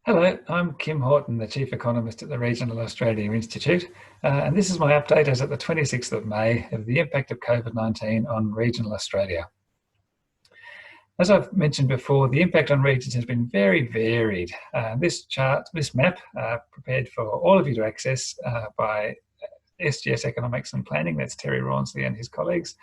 Hello, I'm Kim Houghton, the Chief Economist at the Regional Australia Institute, and this is my update as at the 26th of May of the impact of COVID-19 on regional Australia. As I've mentioned before, the impact on regions has been very varied. This map, prepared for all of you to access by SGS Economics and Planning, that's Terry Rawnsley and his colleagues,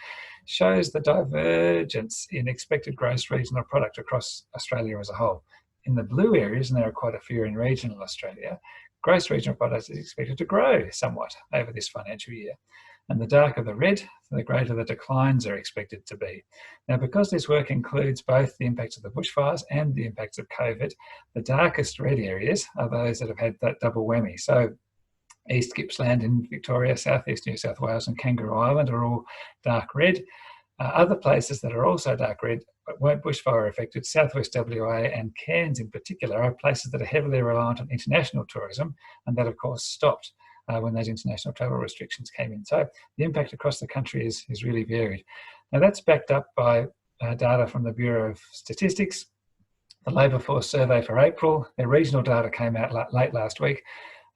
shows the divergence in expected gross regional product across Australia as a whole. In the blue areas, and there are quite a few in regional Australia, gross regional product is expected to grow somewhat over this financial year. And the darker the red, the greater the declines are expected to be. Now, because this work includes both the impacts of the bushfires and the impacts of COVID, the darkest red areas are those that have had that double whammy. So East Gippsland in Victoria, Southeast New South Wales and Kangaroo Island are all dark red. Other places that are also dark red but weren't bushfire affected, Southwest WA and Cairns in particular, are places that are heavily reliant on international tourism, and that of course stopped when those international travel restrictions came in. So the impact across the country is really varied. Now that's backed up by data from the Bureau of Statistics, the Labour Force Survey for April. Their regional data came out late last week.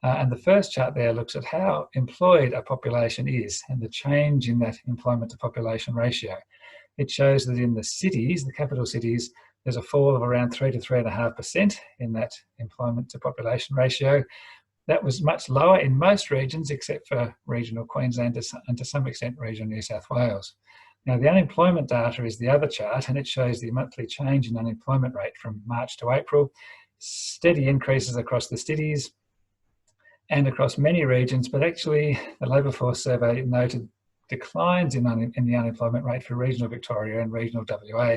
And the first chart there looks at how employed a population is and the change in that employment to population ratio. It shows that in the cities, the capital cities, there's a fall of around 3 to 3.5% in that employment to population ratio. That was much lower in most regions except for regional Queensland and to some extent regional New South Wales. Now the unemployment data is the other chart, and it shows the monthly change in unemployment rate from March to April. Steady increases across the cities and across many regions, but actually the Labour Force survey noted declines in the unemployment rate for regional Victoria and regional WA.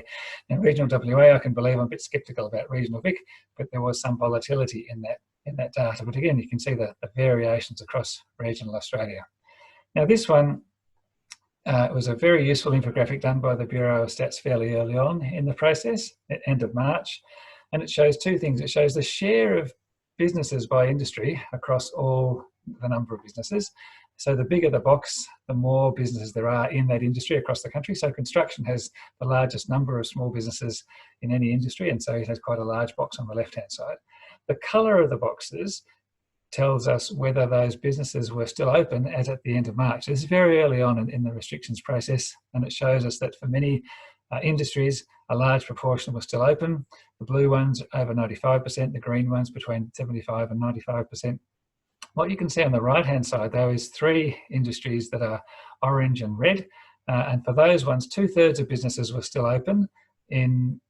Now regional WA, I can believe, I'm a bit sceptical about regional Vic, but there was some volatility in that data. But again, you can see the variations across regional Australia. Now this one was a very useful infographic done by the Bureau of Stats fairly early on in the process, at end of March, and it shows two things. It shows the share of businesses by industry across all the number of businesses. So the bigger the box, the more businesses there are in that industry across the country. So construction has the largest number of small businesses in any industry, and so it has quite a large box on the left-hand side. The colour of the boxes tells us whether those businesses were still open as at the end of March. This is very early on in the restrictions process, and it shows us that for many industries, a large proportion were still open. The blue ones over 95%, the green ones between 75 and 95%. What you can see on the right-hand side, though, is three industries that are orange and red. And for those ones, 2/3 of businesses were still open in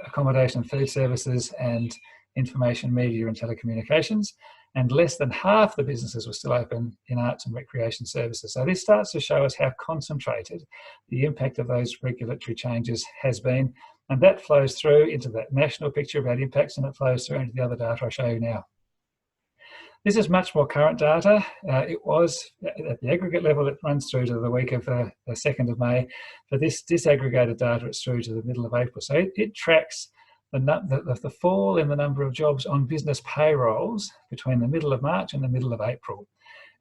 accommodation and food services and information, media and telecommunications. And less than half the businesses were still open in arts and recreation services. So this starts to show us how concentrated the impact of those regulatory changes has been. And that flows through into that national picture about impacts, and it flows through into the other data I'll show you now. This is much more current data. It was at the aggregate level, it runs through to the week of the 2nd of May. For this disaggregated data, it's through to the middle of April. So it tracks the fall in the number of jobs on business payrolls between the middle of March and the middle of April.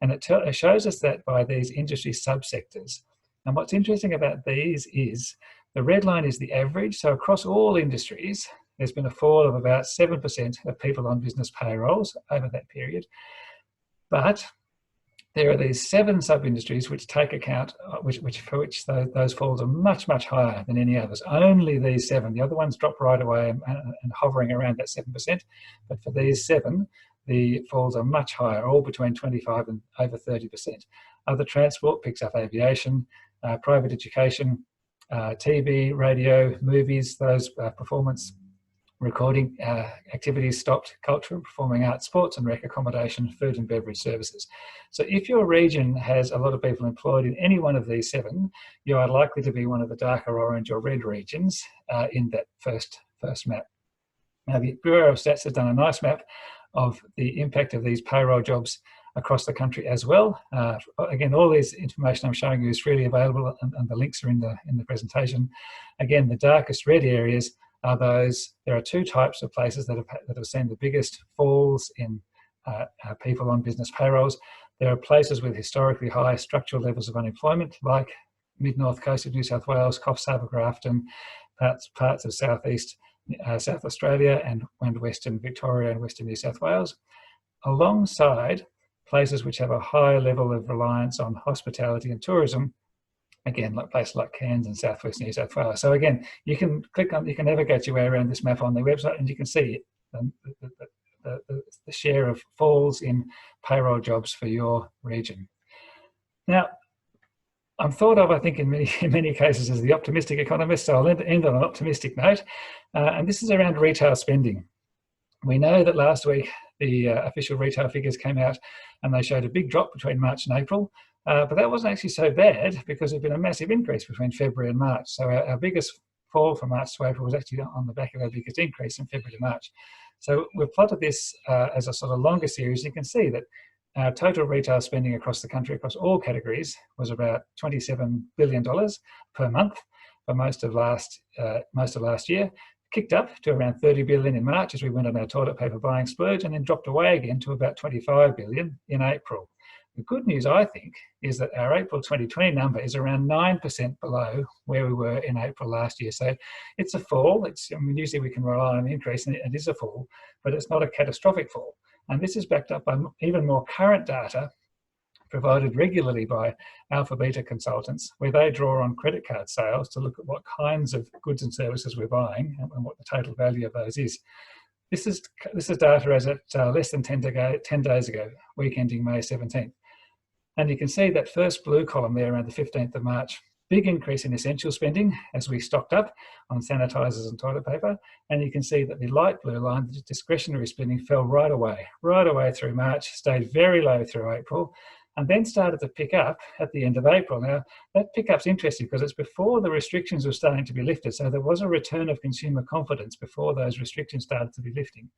And it shows us that by these industry subsectors. And what's interesting about these is the red line is the average. So across all industries, there's been a fall of about 7% of people on business payrolls over that period. But there are these 7 sub-industries which take account, for which those falls are much, much higher than any others. Only these 7. The other ones drop right away and hovering around that 7%. But for these 7, the falls are much higher, all between 25 and over 30%. Other transport picks up aviation, private education, TV, radio, movies, those performance recording activities stopped, culture and performing arts, sports and rec, accommodation, food and beverage services. So if your region has a lot of people employed in any one of these 7, you are likely to be one of the darker orange or red regions in that first map. Now the Bureau of Stats has done a nice map of the impact of these payroll jobs across the country as well. Again, all this information I'm showing you is freely available, and the links are in the presentation. Again, the darkest red areas are those. There are 2 types of places that have seen the biggest falls in people on business payrolls. There are places with historically high structural levels of unemployment, like mid-north coast of New South Wales, Coffs Harbour, Grafton, parts of southeast South Australia and Western Victoria and Western New South Wales, alongside places which have a higher level of reliance on hospitality and tourism, again, like places like Cairns and Southwest New South Wales. So again, you can navigate your way around this map on their website, and you can see the share of falls in payroll jobs for your region. Now, I'm thought of, I think, in many cases as the optimistic economist, so I'll end on an optimistic note, and this is around retail spending. We know that last week the official retail figures came out and they showed a big drop between March and April, but that wasn't actually so bad because there's been a massive increase between February and March. So our biggest fall from March to April was actually on the back of our biggest increase in February to March. So we've plotted this as a sort of longer series. You can see that our total retail spending across the country, across all categories, was about $27 billion per month for most of last year. Kicked up to around 30 billion in March as we went on our toilet paper buying splurge, and then dropped away again to about 25 billion in April. The good news, I think, is that our April 2020 number is around 9% below where we were in April last year. So it's a fall. Usually we can rely on an increase, and it is a fall, but it's not a catastrophic fall. And this is backed up by even more current data provided regularly by alpha beta consultants, where they draw on credit card sales to look at what kinds of goods and services we're buying and what the total value of those is. This is data as at less than 10 days ago, week ending May 17th. And you can see that first blue column there around the 15th of March, big increase in essential spending as we stocked up on sanitisers and toilet paper. And you can see that the light blue line, the discretionary spending, fell right away through March, stayed very low through April, and then started to pick up at the end of April. Now, that pickup's interesting because it's before the restrictions were starting to be lifted. So there was a return of consumer confidence before those restrictions started to be lifting.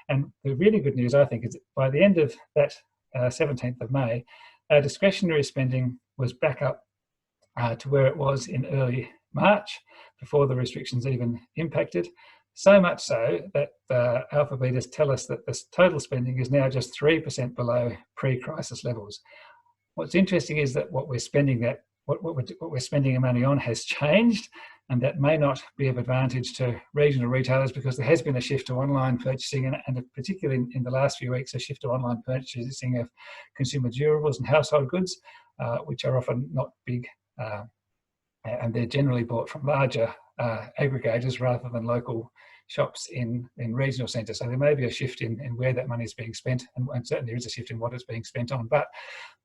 And the really good news, I think, is that by the end of that 17th of May, our discretionary spending was back up to where it was in early March, before the restrictions even impacted. So much so that alpha betas tell us that this total spending is now just 3% below pre-crisis levels. What's interesting is that what we're spending our money on has changed, and that may not be of advantage to regional retailers because there has been a shift to online purchasing, and particularly in the last few weeks, a shift to online purchasing of consumer durables and household goods, which are often not big, and they're generally bought from larger aggregators rather than local shops in regional centres. So there may be a shift in where that money is being spent, and certainly there is a shift in what it's being spent on. But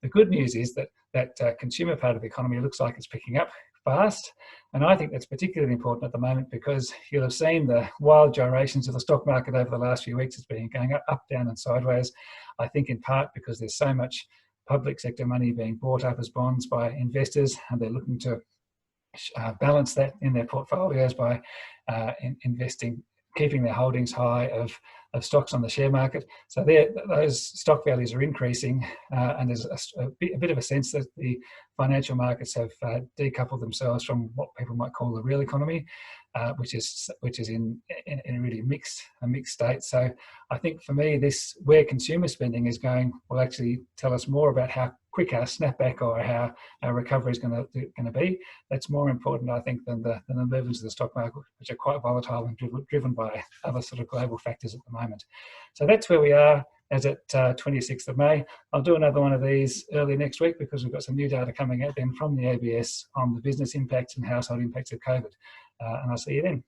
the good news is that consumer part of the economy looks like it's picking up fast, and I think that's particularly important at the moment because you'll have seen the wild gyrations of the stock market over the last few weeks. It's been going up, down and sideways, I think in part because there's so much public sector money being bought up as bonds by investors, and they're looking to balance that in their portfolios by keeping their holdings high of stocks on the share market. So those stock values are increasing, and there's a bit of a sense that the financial markets have decoupled themselves from what people might call the real economy, which is in a really mixed state. So I think for me, where consumer spending is going will actually tell us more about how quick our snapback or how our recovery is going to be. That's more important, I think, than the movements of the stock market, which are quite volatile and driven by other sort of global factors at the moment. So that's where we are as at 26th of May. I'll do another one of these early next week because we've got some new data coming out then from the ABS on the business impacts and household impacts of COVID. And I'll see you then.